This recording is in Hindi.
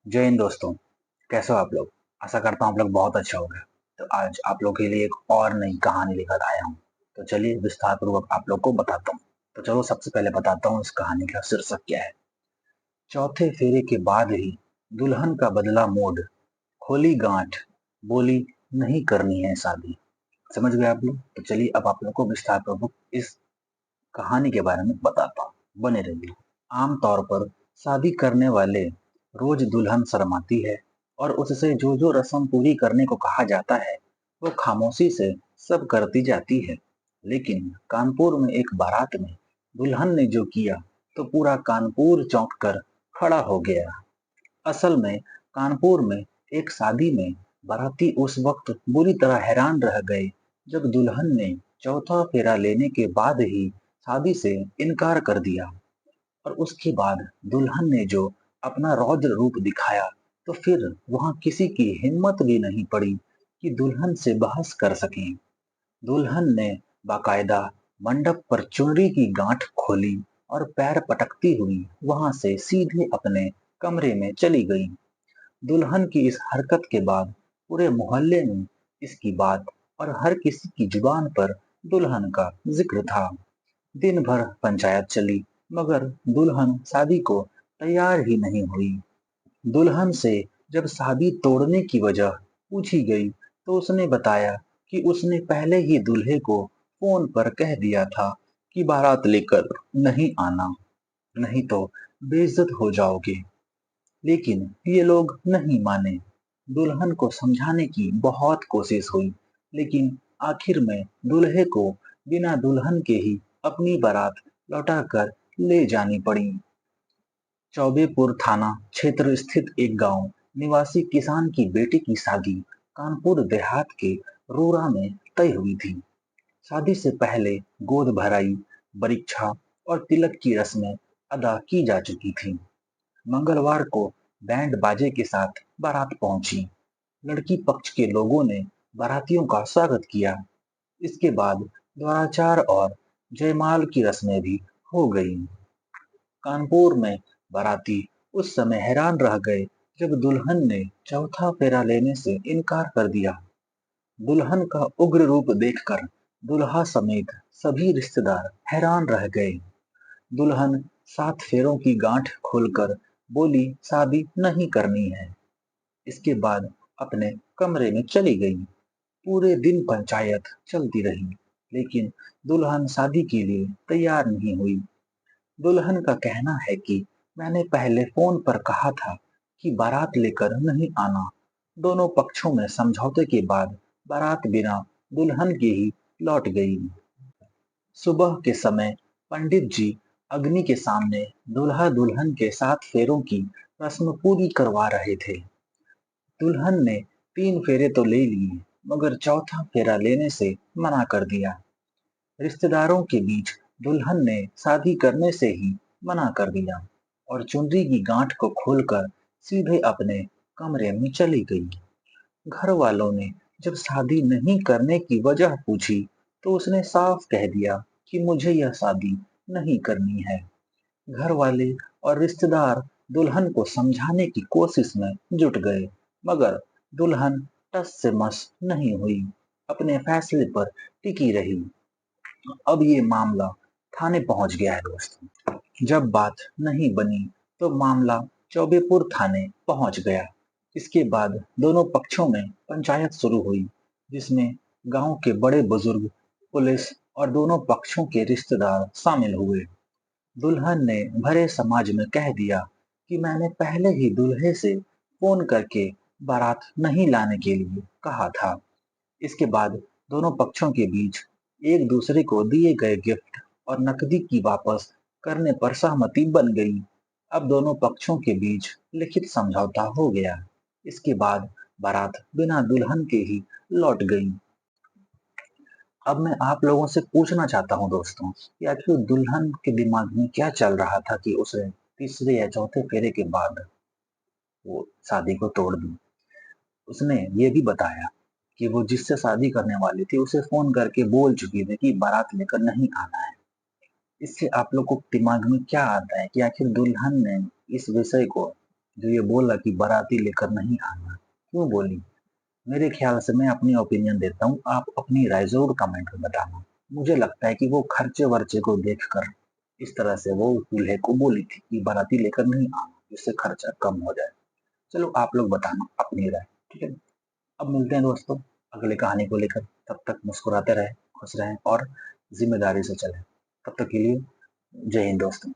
जय हिंद दोस्तों। कैसे हो आप लोग? आशा करता हूँ आप लोग बहुत अच्छा होगा। तो आज आप लोग के लिए एक और नई कहानी लेकर आया हूँ। तो चलिए विस्तार पूर्वक आप लोग को बताता हूँ। तो चलो सबसे पहले बताता हूँ इस कहानी का शीर्षक क्या है। चौथे फेरे के बाद ही दुल्हन का बदला मूड, खोली गांठ, बोली नहीं करनी है शादी। समझ गए आप लोग? तो चलिए अब आप लोग को विस्तार पूर्वक इस कहानी के बारे में बताता हूँ। बने रहिए। आमतौर पर शादी करने वाले रोज दुल्हन शर्माती है और उससे जो जो रस्म पूरी करने को कहा जाता है वो खामोशी से सब करती जाती है। लेकिन कानपुर में एक बारात में दुल्हन ने जो किया तो पूरा कानपुर चौंक कर खड़ा हो गया। असल में कानपुर में एक शादी में बाराती उस वक्त बुरी तरह हैरान रह गए जब दुल्हन ने चौथा फेरा लेने के बाद ही शादी से इनकार कर दिया। और उसके बाद दुल्हन ने जो अपना रौद्र रूप दिखाया तो फिर वहां किसी की हिम्मत भी नहीं पड़ी कि दुल्हन से बहस कर सकें। दुल्हन ने बाकायदा मंडप पर चुनरी की गांठ खोली और पैर पटकती हुई वहां से सीधे अपने कमरे में चली गई। दुल्हन की इस हरकत के बाद पूरे मोहल्ले में इसकी बात और हर किसी की जुबान पर दुल्हन का जिक्र था। दिन भर पंचायत चली मगर दुल्हन शादी को तैयार ही नहीं हुई। दुल्हन से जब शादी तोड़ने की वजह पूछी गई तो उसने बताया कि उसने पहले ही दूल्हे को फोन पर कह दिया था कि बारात लेकर नहीं आना, नहीं तो बेइज्जत हो जाओगे। लेकिन ये लोग नहीं माने। दुल्हन को समझाने की बहुत कोशिश हुई लेकिन आखिर में दूल्हे को बिना दुल्हन के ही अपनी बारात लौटाकर ले जानी पड़ी। चौबेपुर थाना क्षेत्र स्थित एक गांव निवासी किसान की बेटी की शादी कानपुर देहात के रोरा में तय हुई थी। शादी से पहले गोद भराई, परीक्षा और तिलक की रस्में अदा की जा चुकी थी। मंगलवार को बैंड बाजे के साथ बारात पहुंची। लड़की पक्ष के लोगों ने बारातियों का स्वागत किया। इसके बाद द्वाराचार और जयमाल की रस्में भी हो गईं। कानपुर में बाराती उस समय हैरान रह गए जब दुल्हन ने चौथा फेरा लेने से इनकार कर दिया। दुल्हन का उग्र रूप देखकर दुल्हा समेत सभी रिश्तेदार हैरान रह गए। दुल्हन 7 फेरों की गांठ खोलकर बोली शादी नहीं करनी है। इसके बाद अपने कमरे में चली गई। पूरे दिन पंचायत चलती रही लेकिन दुल्हन शादी के लिए तैयार नहीं हुई। दुल्हन का कहना है कि मैंने पहले फोन पर कहा था कि बारात लेकर नहीं आना। दोनों पक्षों में समझौते के बाद बारात बिना दुल्हन के ही लौट गई। सुबह के समय पंडित जी अग्नि के सामने दूल्हा दुल्हन के 7 फेरों की रस्म पूरी करवा रहे थे। दुल्हन ने 3 फेरे तो ले लिए मगर चौथा फेरा लेने से मना कर दिया। रिश्तेदारों के बीच दुल्हन ने शादी करने से ही मना कर दिया और चुनरी की गांठ को खोलकर सीधे अपने कमरे में चली गई। घर वालों ने जब शादी नहीं करने की वजह पूछी तो उसने साफ कह दिया कि मुझे यह शादी नहीं करनी है। घर वाले और रिश्तेदार दुल्हन को समझाने की कोशिश में जुट गए मगर दुल्हन टस से मस नहीं हुई, अपने फैसले पर टिकी रही। अब ये मामला थाने पहुंच गया है दोस्तों। जब बात नहीं बनी तो मामला चौबेपुर थाने पहुंच गया। इसके बाद दोनों पक्षों में पंचायत शुरू हुई जिसमें गांव के बड़े बुजुर्ग, पुलिस और दोनों पक्षों के रिश्तेदार शामिल हुए। दुल्हन ने भरे समाज में कह दिया कि मैंने पहले ही दूल्हे से फोन करके बारात नहीं लाने के लिए कहा था। इसके बाद दोनों पक्षों के बीच एक दूसरे को दिए गए गिफ्ट और नकदी की वापस करने पर सहमति बन गई। अब दोनों पक्षों के बीच लिखित समझौता हो गया। इसके बाद बारात बिना दुल्हन के ही लौट गई। अब मैं आप लोगों से पूछना चाहता हूँ दोस्तों कि आखिर दुल्हन के दिमाग में क्या चल रहा था कि उसे तीसरे या चौथे फेरे के बाद वो शादी को तोड़ दी। उसने ये भी बताया कि वो जिससे शादी करने वाली थी उसे फोन करके बोल चुकी थी कि बारात लेकर नहीं आना है। इससे आप लोग को दिमाग में क्या आता है कि आखिर दुल्हन ने इस विषय को जो ये बोला कि बाराती लेकर नहीं आना, क्यों बोली? मेरे ख्याल से मैं अपनी ओपिनियन देता हूँ, आप अपनी राय ज़रूर कमेंट में बताना। मुझे लगता है कि वो खर्चे-वर्चे को देखकर इस तरह से वो दूल्हे को बोली थी कि बाराती लेकर नहीं आना, जिससे खर्चा कम हो जाए। चलो आप लोग बताना अपनी राय, ठीक है? अब मिलते हैं दोस्तों अगली कहानी को लेकर। तब तक मुस्कुराते रहें, खुश रहें और ज़िम्मेदारी से चलें। तब तक के लिए जय हिंद दोस्तों।